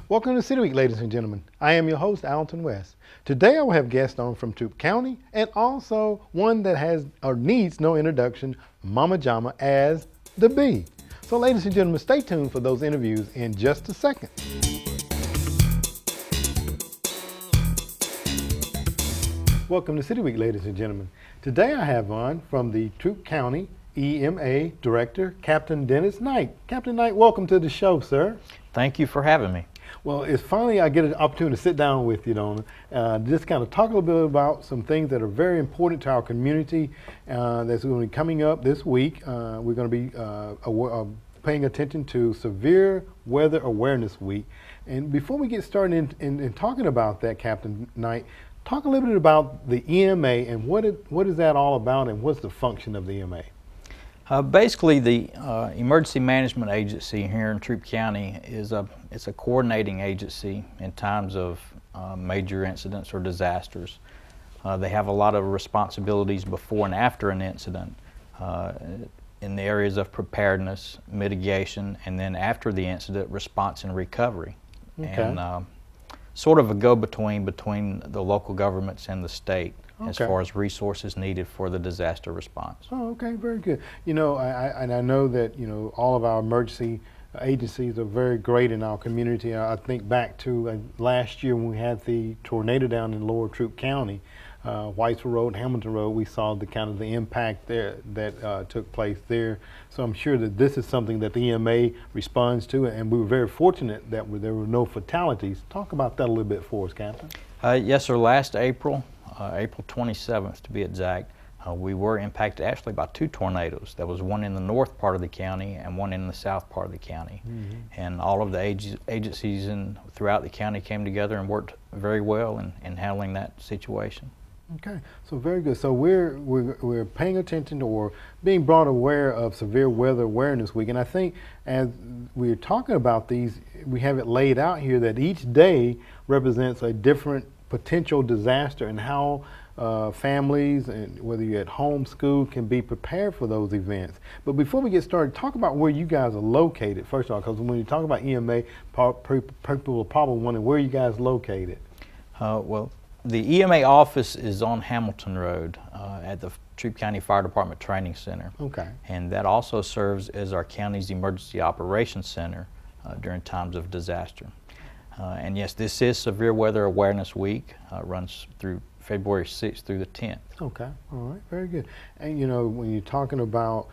Welcome to City Week, ladies and gentlemen. I am your host, Alton West. Today I will have guests on from Troup County and also one that has or needs no introduction, Mama Jama as the Bee. So ladies and gentlemen, stay tuned for those interviews in just a second. Welcome to City Week, ladies and gentlemen. Today I have on from the Troup County EMA Director, Captain Dennis Knight. Captain Knight, welcome to the show, sir. Thank you for having me. Well, it's finally I get an opportunity to sit down with you, Donna, just kind of talk a little bit about some things that are very important to our community that's going to be coming up this week. We're going to be paying attention to Severe Weather Awareness Week. And before we get started in talking about that, Captain Knight, talk a little bit about the EMA and what is that all about and what's the function of the EMA? Basically, the Emergency Management Agency here in Troup County it's a coordinating agency in times of major incidents or disasters. They have a lot of responsibilities before and after an incident in the areas of preparedness, mitigation, and then after the incident, response and recovery. Okay. And sort of a go-between between the local governments and the state. Okay. As far as resources needed for the disaster response. Oh, okay, very good. You know, I know that, all of our emergency agencies are very great in our community. I think back to last year when we had the tornado down in Lower Troup County, Whitesville Road, Hamilton Road, we saw the kind of the impact there that took place there. So I'm sure that this is something that the EMA responds to, and we were very fortunate that there were no fatalities. Talk about that a little bit for us, Captain. Yes, sir. Last April, April 27th to be exact, we were impacted actually by two tornadoes. There was one in the north part of the county and one in the south part of the county. Mm-hmm. And all of the agencies throughout the county came together and worked very well in handling that situation. Okay, so very good. So we're paying attention to or being brought aware of Severe Weather Awareness Week, and I think as we're talking about these, we have it laid out here that each day represents a different potential disaster and how families, and whether you're at home, school, can be prepared for those events. But before we get started, talk about where you guys are located, first of all, because when you talk about EMA, people will probably wonder where you guys located. Well, the EMA office is on Hamilton Road at the Troup County Fire Department Training Center. Okay. And that also serves as our county's Emergency Operations Center during times of disaster. And yes, this is Severe Weather Awareness Week. Runs through February 6th through the 10th. Okay, all right, very good. And when you're talking about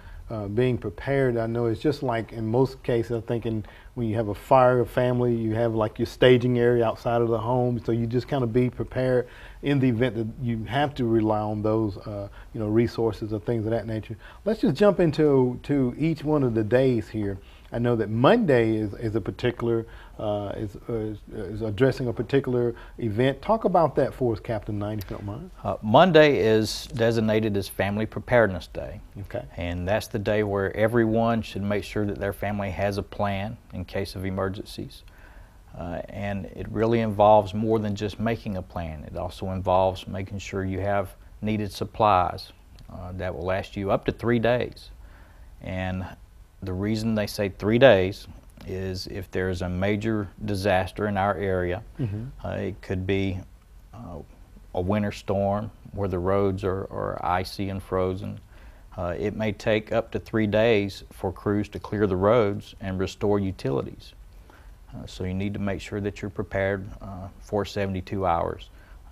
being prepared, I know it's just like in most cases, I'm thinking when you have a fire, a family, you have like your staging area outside of the home, so you just kind of be prepared in the event that you have to rely on those resources or things of that nature. Let's just jump into each one of the days here. I know that Monday is a particular, is addressing a particular event. Talk about that for us, Captain Knight, if you don't mind. Monday is designated as Family Preparedness Day. Okay. And that's the day where everyone should make sure that their family has a plan in case of emergencies. And it really involves more than just making a plan. It also involves making sure you have needed supplies that will last you up to 3 days. And the reason they say 3 days is if there's a major disaster in our area, mm-hmm. It could be a winter storm where the roads are icy and frozen. It may take up to 3 days for crews to clear the roads and restore utilities. So you need to make sure that you're prepared for 72 hours.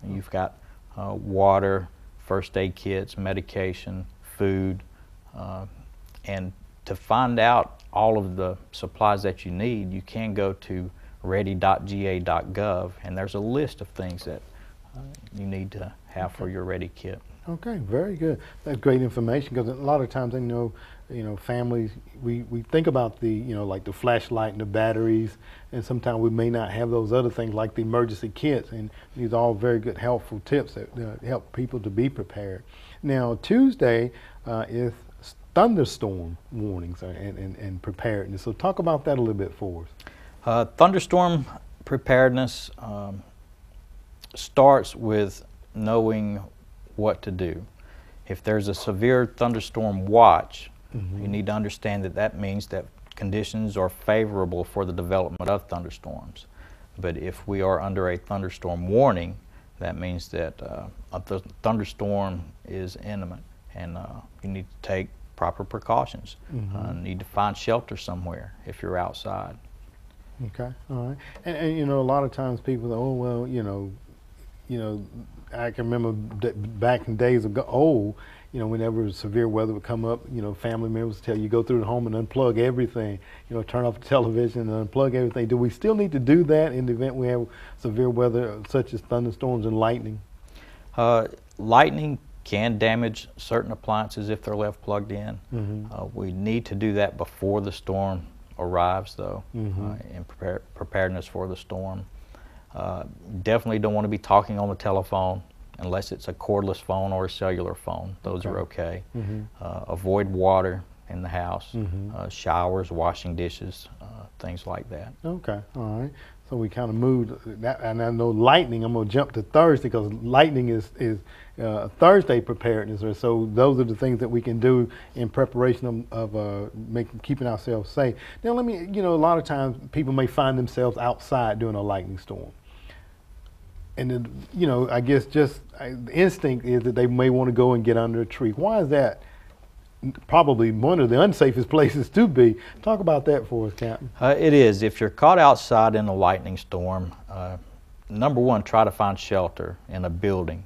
You've got water, first aid kits, medication, food, and to find out all of the supplies that you need, you can go to ready.ga.gov, and there's a list of things that you need to have for your ready kit. Okay, very good. That's great information, because a lot of times, families, we think about the, like the flashlight and the batteries, and sometimes we may not have those other things like the emergency kits, and these are all very good, helpful tips that help people to be prepared. Now, Tuesday is thunderstorm warnings and preparedness. So talk about that a little bit for us. Thunderstorm preparedness starts with knowing what to do. If there's a severe thunderstorm watch, mm-hmm. you need to understand that means that conditions are favorable for the development of thunderstorms. But if we are under a thunderstorm warning, that means that a thunderstorm is imminent, and you need to take proper precautions. Need to find shelter somewhere if you're outside. Okay, all right. And you know, a lot of times people say, oh, well, I can remember back in days ago, whenever severe weather would come up, family members would tell you go through the home and unplug everything, turn off the television and unplug everything. Do we still need to do that in the event we have severe weather such as thunderstorms and lightning? Lightning can damage certain appliances if they're left plugged in. We need to do that before the storm arrives, though, in preparedness for the storm. Definitely don't want to be talking on the telephone unless it's a cordless phone or a cellular phone. Those are okay. Avoid water in the house, showers, washing dishes, things like that. Okay, all right. So we kind of moved that, and I know lightning. I'm going to jump to Thursday because lightning is Thursday preparedness. So those are the things that we can do in preparation of keeping ourselves safe. Now, let me, a lot of times people may find themselves outside during a lightning storm, and then, I guess just the instinct is that they may want to go and get under a tree. Why is that? Probably one of the unsafest places to be. Talk about that for us, Captain. It is. If you're caught outside in a lightning storm, number one, try to find shelter in a building.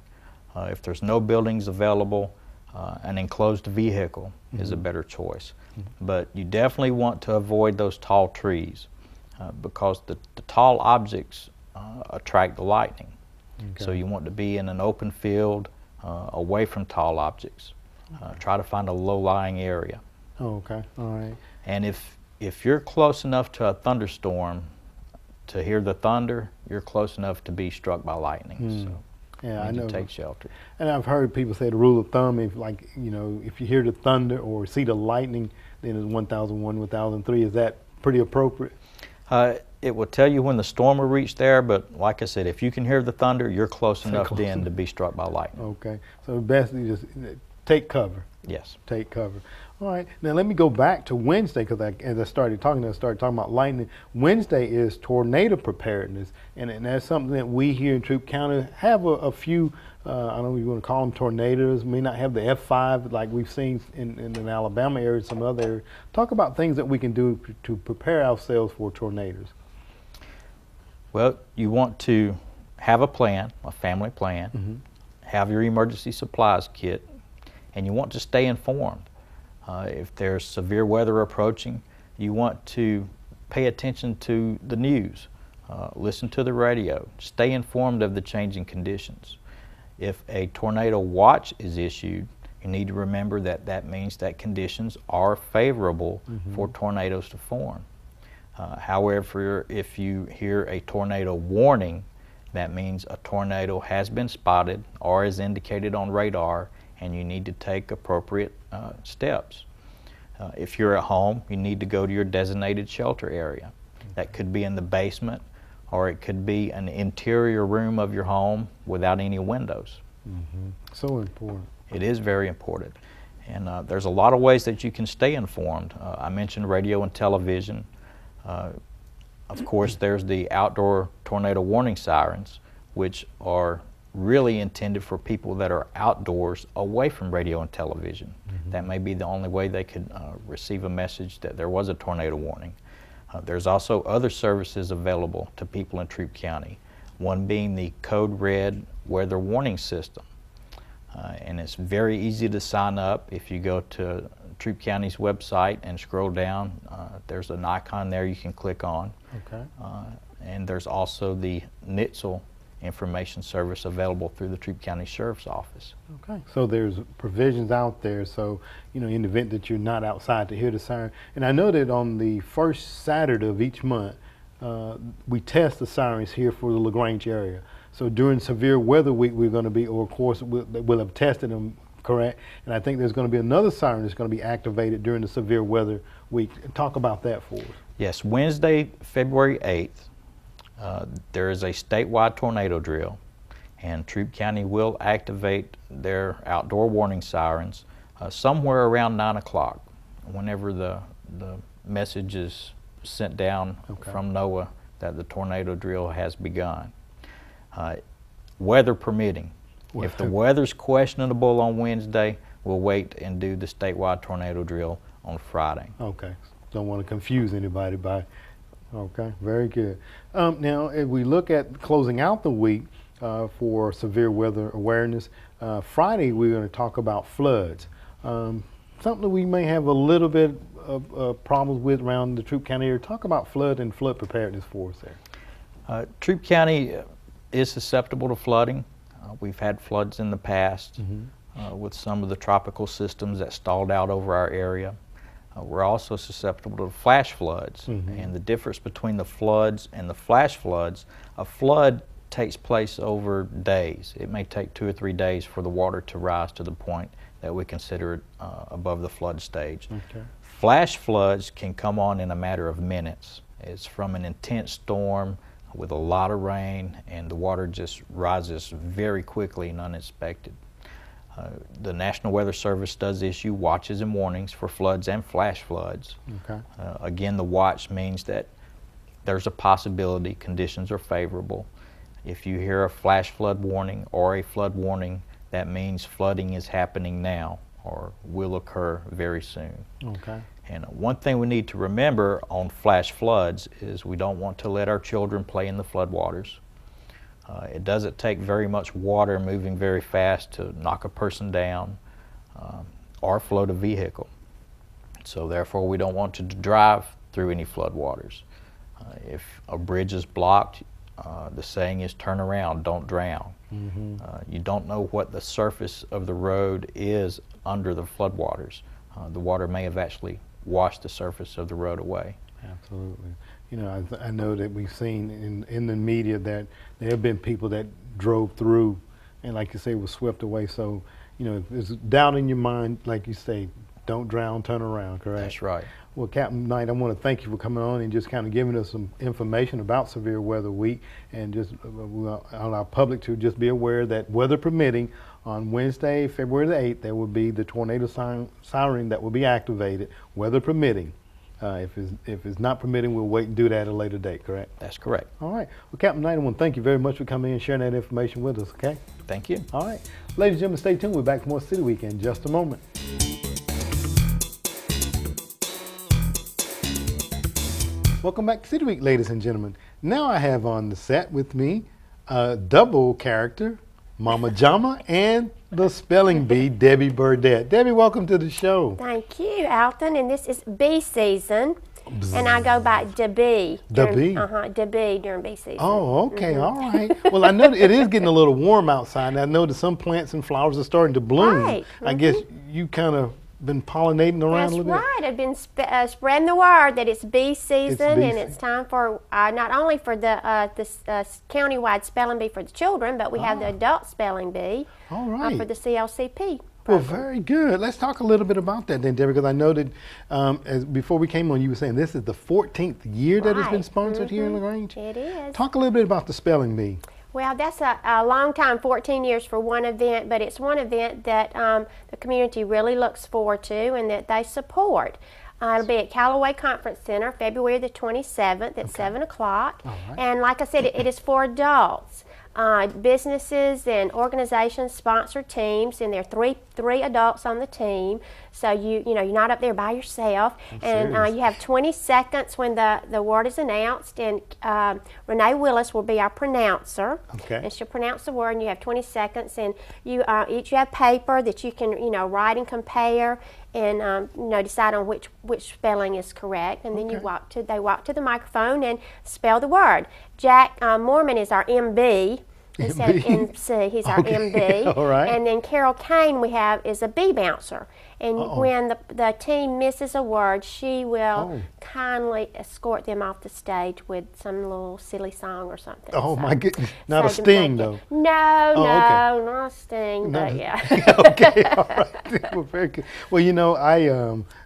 If there's no buildings available, an enclosed vehicle is a better choice. But you definitely want to avoid those tall trees because the tall objects attract the lightning. So you want to be in an open field away from tall objects. Try to find a low-lying area. Oh, okay, all right. And if you're close enough to a thunderstorm to hear the thunder, you're close enough to be struck by lightning. So yeah, you I need know. to take shelter. And I've heard people say the rule of thumb, if if you hear the thunder or see the lightning, then it's 1001, 1003. Is that pretty appropriate? It will tell you when the storm will reach there, but like I said, if you can hear the thunder, you're close enough then to be struck by lightning. Okay, so basically just take cover. Yes. Take cover. All right. Now let me go back to Wednesday because as I started talking about lightning. Wednesday is tornado preparedness, and that's something that we here in Troup County have a few. I don't know if you want to call them tornadoes. May not have the F5 like we've seen in the Alabama area, some other areas. Talk about things that we can do to prepare ourselves for tornadoes. Well, you want to have a plan, a family plan. Have your emergency supplies kit. And you want to stay informed. If there's severe weather approaching, you want to pay attention to the news, listen to the radio, stay informed of the changing conditions. If a tornado watch is issued, you need to remember that that means that conditions are favorable for tornadoes to form. However, if you hear a tornado warning, that means a tornado has been spotted or is indicated on radar, and you need to take appropriate steps. If you're at home, you need to go to your designated shelter area. That could be in the basement, or it could be an interior room of your home without any windows. So important. It is very important. And there's a lot of ways that you can stay informed. I mentioned radio and television. Of course, there's the outdoor tornado warning sirens, which are really intended for people that are outdoors away from radio and television. That may be the only way they could receive a message that there was a tornado warning. There's also other services available to people in Troup County, one being the Code Red weather warning system. And it's very easy to sign up. If you go to Troup County's website and scroll down, there's an icon there you can click on. Okay. And there's also the NITSL information service available through the Troup County Sheriff's Office. Okay. So there's provisions out there, so in the event that you're not outside to hear the siren. And I know that on the first Saturday of each month, we test the sirens here for the LaGrange area. So during severe weather week, we're going to be, or of course, we'll have tested them, correct? And I think there's going to be another siren that's going to be activated during the severe weather week. Talk about that for us. Yes, Wednesday, February 8th, there is a statewide tornado drill, and Troup County will activate their outdoor warning sirens somewhere around 9 o'clock, whenever the message is sent down from NOAA that the tornado drill has begun. Weather permitting. If the weather's questionable on Wednesday, we'll wait and do the statewide tornado drill on Friday. Okay. Don't want to confuse anybody by, okay, very good. Now, if we look at closing out the week for severe weather awareness, Friday we're going to talk about floods. Something that we may have a little bit of problems with around the Troup County area. Talk about flood and flood preparedness for us there. Troup County is susceptible to flooding. We've had floods in the past with some of the tropical systems that stalled out over our area. We're also susceptible to flash floods. And the difference between the floods and the flash floods, a flood takes place over days. It may take 2 or 3 days for the water to rise to the point that we consider it above the flood stage. Okay. Flash floods can come on in a matter of minutes. It's from an intense storm with a lot of rain, and the water just rises very quickly and unexpected. The National Weather Service does issue watches and warnings for floods and flash floods. Okay. Again, the watch means that there's a possibility conditions are favorable. If you hear a flash flood warning or a flood warning, that means flooding is happening now or will occur very soon. Okay. And one thing we need to remember on flash floods is we don't want to let our children play in the floodwaters. It doesn't take very much water moving very fast to knock a person down or float a vehicle. So therefore we don't want to drive through any floodwaters. If a bridge is blocked, the saying is turn around, don't drown. You don't know what the surface of the road is under the floodwaters. The water may have actually washed the surface of the road away. Absolutely. You know, I know that we've seen in the media that there have been people that drove through and, like you say, was swept away. So, you know, if there's doubt in your mind, like you say, don't drown, turn around, correct? That's right. Well, Captain Knight, I want to thank you for coming on and just kind of giving us some information about Severe Weather Week, and just on our public to just be aware that weather permitting, on Wednesday, February the 8th, there will be the tornado siren that will be activated, weather permitting. If it's not permitting, we'll wait and do that at a later date, correct? That's correct. All right. Well, Captain Knight, I want to thank you very much for coming in and sharing that information with us, okay? Thank you. All right. Ladies and gentlemen, stay tuned. We're back for more City Week in just a moment. Welcome back to City Week, ladies and gentlemen. Now I have on the set with me a double character, Mama Jama, and the spelling bee, Debbie Burdett. Debbie, welcome to the show. Thank you, Alton. And this is bee season, and I go by DeBee. DeBee during bee season. Oh, okay, all right. Well, I know it is getting a little warm outside, and I know that some plants and flowers are starting to bloom. Right. I guess you kind of been pollinating around a little bit? That's right. I've been spreading the word that it's bee season, and it's time for not only for the county-wide spelling bee for the children, but we have the adult spelling bee for the CLCP. Well, very good. Let's talk a little bit about that then, Debbie, because I know that before we came on, you were saying this is the 14th year that it's been sponsored here in LaGrange. It is. Talk a little bit about the spelling bee. Well, that's a long time, 14 years for one event, but it's one event that the community really looks forward to and that they support. It'll be at Callaway Conference Center, February the 27th at 7 o'clock. Right. And like I said, it is for adults. Businesses and organizations sponsor teams, and there are three adults on the team. So you know you're not up there by yourself, and you have 20 seconds when the word is announced. And Renee Willis will be our pronouncer, and she'll pronounce the word. And you have 20 seconds, and you each have paper that you can write and compare, and decide on which spelling is correct. And then they walk to the microphone and spell the word. Jack Mormon is our MB. Instead of MC, he's our MB. All right. And then Carol Kane we have is a bee bouncer. And when the team misses a word, she will kindly escort them off the stage with some little silly song or something. Oh, my goodness. Not a sting, though. No, not a sting, but yeah. Okay, all right. Well, very good. Well,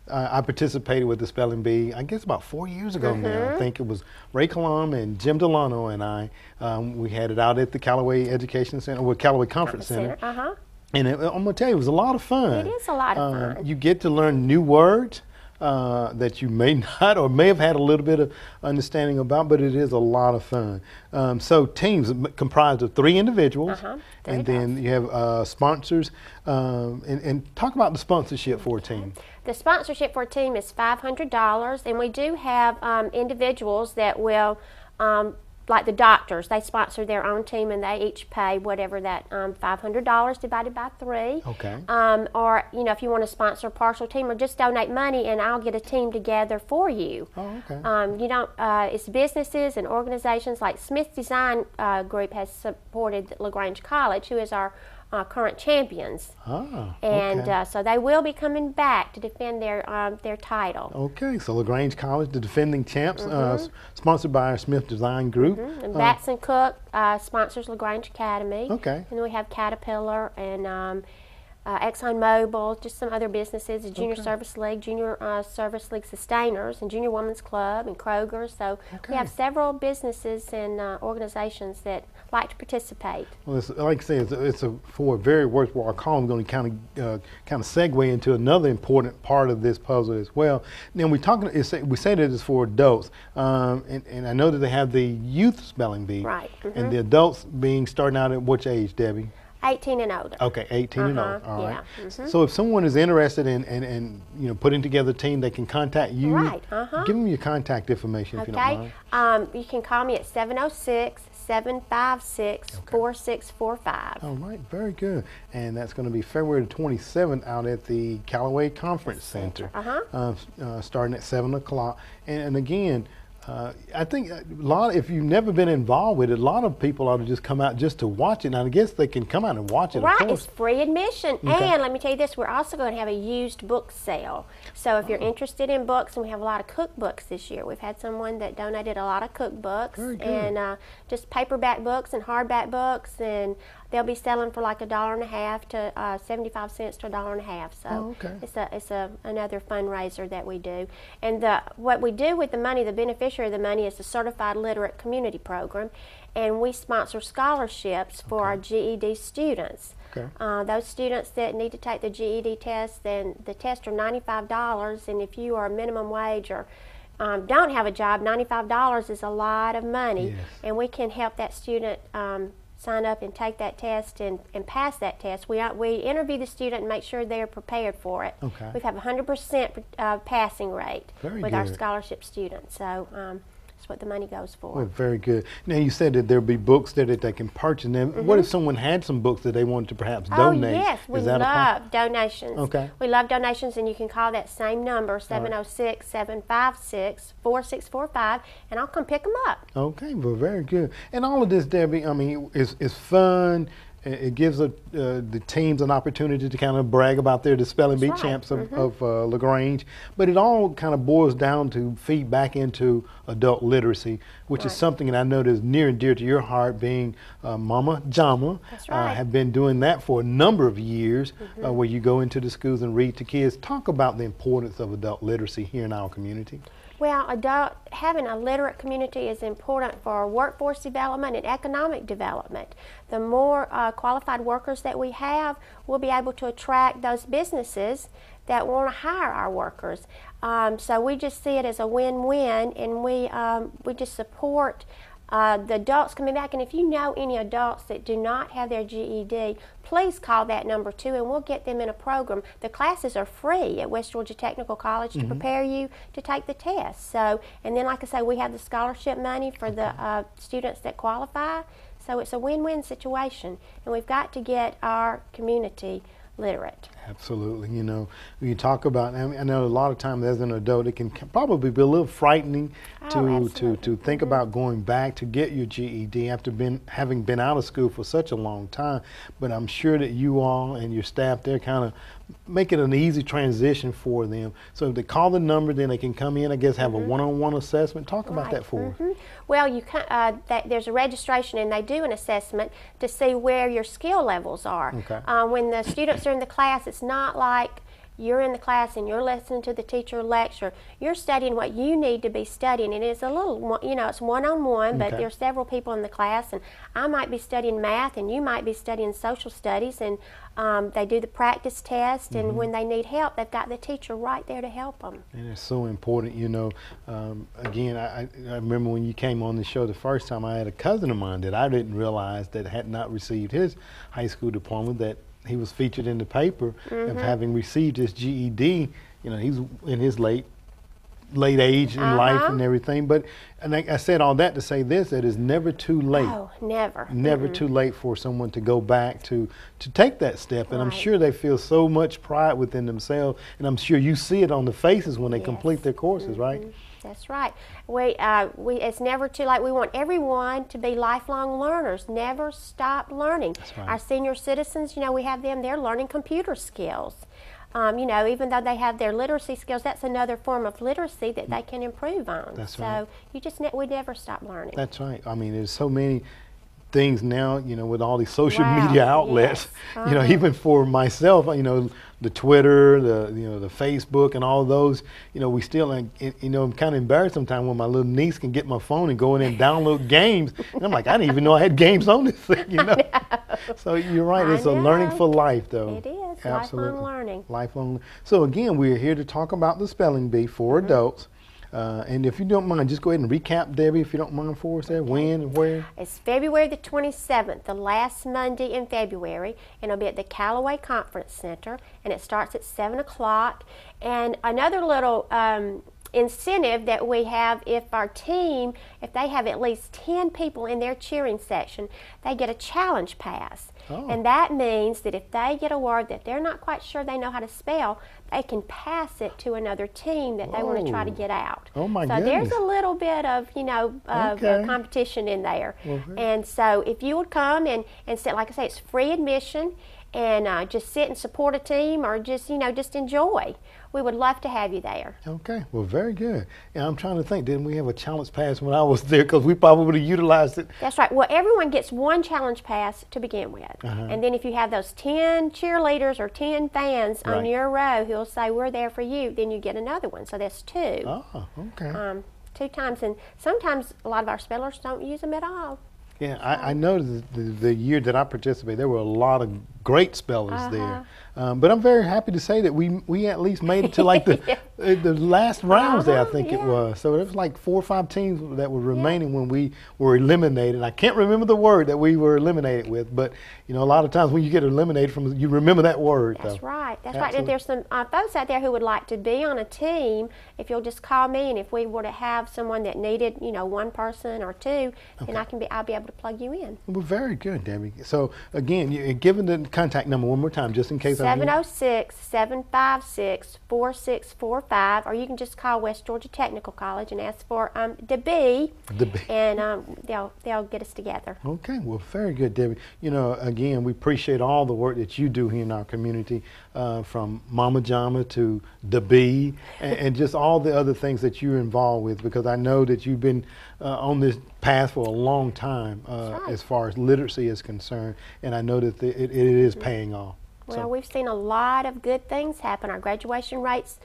I participated with the spelling bee, I guess about 4 years ago now. I think it was Ray Kalam and Jim Delano and I. We had it out at the Callaway Education Center, or Callaway Conference Center. And I'm going to tell you, it was a lot of fun. It is a lot of fun. You get to learn new words. that you may not or may have had a little bit of understanding about, but it is a lot of fun. So teams comprised of 3 individuals, and then you have sponsors. And talk about the sponsorship for a team. The sponsorship for a team is $500, and we do have individuals that will, like the doctors, they sponsor their own team and they each pay whatever that $500 divided by 3. Okay. Or, you know, if you want to sponsor a partial team, or just donate money and I'll get a team together for you. Oh, okay. You don't, it's businesses and organizations like Smith Design Group has supported LaGrange College, who is our current champions. And so they will be coming back to defend their title. Okay, so LaGrange College, the defending champs, sponsored by our Smith Design Group. And Batson Cook sponsors LaGrange Academy. Okay. And then we have Caterpillar and ExxonMobil, just some other businesses, the Junior Service League, Junior Service League Sustainers, and Junior Women's Club, and Kroger. So we have several businesses and organizations that like to participate. Well, it's, like I say, it's for a very worthwhile call. I'm going to kind of segue into another important part of this puzzle as well. Now we say that it's for adults, and I know that they have the youth spelling bee, right? And the adults being starting out at which age, Debbie? 18 and older. Okay, 18 and older. All right. So if someone is interested in you know, putting together a team, they can contact you. Right. Give them your contact information if you don't mind. You can call me at 706-756-4645. All right, very good. And that's going to be February the 27th out at the Callaway Conference Center, starting at 7 o'clock. And again, I think if you've never been involved with it, a lot of people ought to just come out just to watch it. Now, I guess they can come out and watch it, right, of course. It's free admission. And let me tell you this, we're also going to have a used book sale. So if you're interested in books, and we have a lot of cookbooks this year. We've had someone that donated a lot of cookbooks. Very good. And just paperback books and hardback books, and they'll be selling for like $1.50 to 75 cents to $1.50. So it's another fundraiser that we do. And what we do with the money, the beneficiary of the money, is the Certified Literate Community Program, and we sponsor scholarships for our GED students. Those students that need to take the GED test, then the tests are $95, and if you are minimum wage or don't have a job, $95 is a lot of money, and we can help that student sign up and take that test and pass that test. We interview the student and make sure they're prepared for it. We have a 100% passing rate with our scholarship students. So that's what the money goes for. Well, very good. Now, you said that there'll be books that they can purchase. Now, what if someone had some books that they wanted to perhaps donate? Oh, yes, we love donations. We love donations, and you can call that same number, 706-756-4645, and I'll come pick them up. Okay, well, very good. And all of this, Debbie, I mean, is fun. It gives the teams an opportunity to kind of brag about the spelling bee champs of LaGrange, but it all kind of boils down to feed back into adult literacy, which is something that I know is near and dear to your heart, being Mama Jama. Have been doing that for a number of years, where you go into the schools and read to kids. Talk about the importance of adult literacy here in our community. Well, having a literate community is important for workforce development and economic development. The more qualified workers that we have, we'll be able to attract those businesses that want to hire our workers. So we just see it as a win-win, and we just support the adults coming back. And if you know any adults that do not have their GED, please call that number too, and we'll get them in a program. The classes are free at West Georgia Technical College to prepare you to take the test. So, and then like I say, we have the scholarship money for the students that qualify. So it's a win-win situation, and we've got to get our community literate. Absolutely. You know, when you talk about, I know a lot of times as an adult it can probably be a little frightening to think about going back to get your GED after having been out of school for such a long time. But I'm sure that you all and your staff there kind of make it an easy transition for them. So if they call the number, then they can come in, I guess, have a one-on-one assessment. Talk about that for us. Well, you can, there's a registration, and they do an assessment to see where your skill levels are. When the students are in the class, it's not like you're in the class and you're listening to the teacher lecture, you're studying what you need to be studying. And it's a little, it's one-on-one, but there's several people in the class, and I might be studying math and you might be studying social studies, and they do the practice test, and when they need help, they've got the teacher right there to help them. And it's so important, again, I remember when you came on the show the first time, I had a cousin of mine that I didn't realize that had not received his high school diploma, that he was featured in the paper of having received his GED. He's in his late age in life and everything. But I said all that to say this, that it's never too late. Oh, never. Never too late for someone to go back to take that step. And I'm sure they feel so much pride within themselves. And I'm sure you see it on the faces when they complete their courses, right? That's right. It's never too late. We want everyone to be lifelong learners. Never stop learning. That's right. Our senior citizens, we have them, they're learning computer skills. Even though they have their literacy skills, that's another form of literacy that they can improve on. That's right. So we never stop learning. That's right. I mean, there's so many things now, with all these social media outlets, even for myself, the Twitter, the Facebook and all those, we still, I'm kind of embarrassed sometimes when my little niece can get my phone and go in and download games. And I'm like, I didn't even know I had games on this thing, So you're right, it's a learning for life, though. It is, Absolutely. lifelong learning. Lifelong. So again, we're here to talk about the spelling bee for adults. And if you don't mind, just go ahead and recap, Debbie, if you don't mind, for us there, when and where. It's February the 27th, the last Monday in February, and it'll be at the Callaway Conference Center, and it starts at 7 o'clock. And another little incentive that we have, if our team, if they have at least 10 people in their cheering section, they get a challenge pass. And that means that if they get a word that they're not quite sure they know how to spell, they can pass it to another team that they want to try to get out. Oh my goodness. So there's a little bit of, competition in there. And so if you would come and sit, like I say, it's free admission, and just sit and support a team, or just, just enjoy. We would love to have you there. Okay, well, very good. And I'm trying to think, didn't we have a challenge pass when I was there? Because we probably would have utilized it. That's right. Well, everyone gets one challenge pass to begin with. And then if you have those 10 cheerleaders or 10 fans on your row who'll say, we're there for you, then you get another one. So that's 2. Oh, okay. 2 times. And sometimes a lot of our spellers don't use them at all. Yeah, I know the year that I participated, there were a lot of great spellers there. But I'm very happy to say that we at least made it to like the last rounds there, I think it was. So it was like 4 or 5 teams that were remaining when we were eliminated. I can't remember the word that we were eliminated with, but a lot of times when you get eliminated from, you remember that word. That's right. That's right. And there's some folks out there who would like to be on a team. If you'll just call me, and if we were to have someone that needed, 1 person or 2, then I'll be able to plug you in. Well, very good, Debbie. So again, given the contact number one more time, just in case. 706-756-4645, or you can just call West Georgia Technical College and ask for DeBee, and they'll get us together. Okay, well, very good, Debbie. Again, we appreciate all the work that you do here in our community, from Mama Jama to DeBee, and just all the other things that you're involved with, because I know that you've been on this path for a long time as far as literacy is concerned, and I know that it is paying off. Well, we've seen a lot of good things happen. Our graduation rates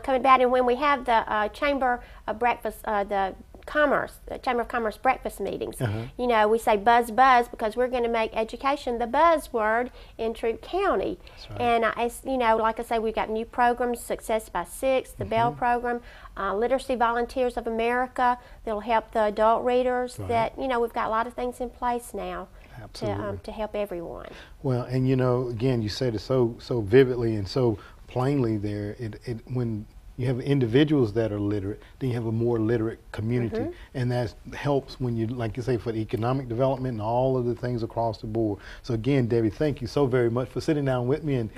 coming back, and when we have the Chamber of Breakfast, the Chamber of Commerce breakfast meetings, we say buzz buzz, because we're going to make education the buzzword in Troup County. And like I say, we've got new programs, Success by 6, the Bell program, Literacy Volunteers of America, that'll help the adult readers. That we've got a lot of things in place now. To help everyone. Well, and again, you said it so vividly and so plainly there. When you have individuals that are literate, then you have a more literate community, and that helps when you, like you say, for the economic development and all of the things across the board. So again, Debbie, thank you so very much for sitting down with me and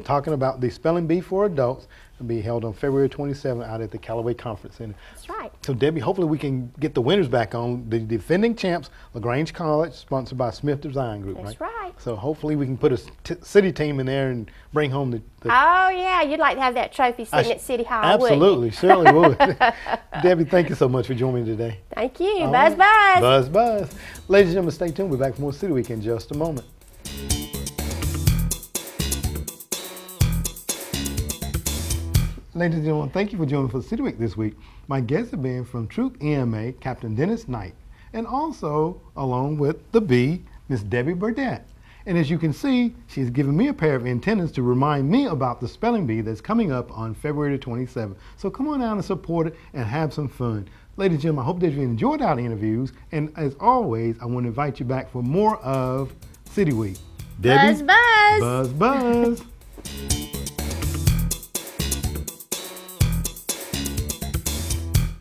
talking about the spelling bee for adults. It'll be held on February 27th out at the Callaway Conference Center. That's right. So Debbie, hopefully we can get the winners back on. The defending champs, LaGrange College, sponsored by Smith Design Group. That's right. So hopefully we can put a city team in there and bring home the oh yeah, you'd like to have that trophy sitting at City Hall. Absolutely, certainly would. Debbie, thank you so much for joining me today. Thank you. Buzz buzz. Buzz buzz. Ladies and gentlemen, stay tuned. We'll be back for more City Week in just a moment. Ladies and gentlemen, thank you for joining for City Week this week. My guests have been from Troop EMA, Captain Dennis Knight, and also along with the B, Miss Debbie Burdett. And as you can see, she's given me a pair of antennas to remind me about the spelling bee that's coming up on February the 27th. So come on down and support it and have some fun. Ladies and gentlemen, I hope that you enjoyed our interviews. And as always, I want to invite you back for more of City Week. Debbie? Buzz, buzz. Buzz, buzz.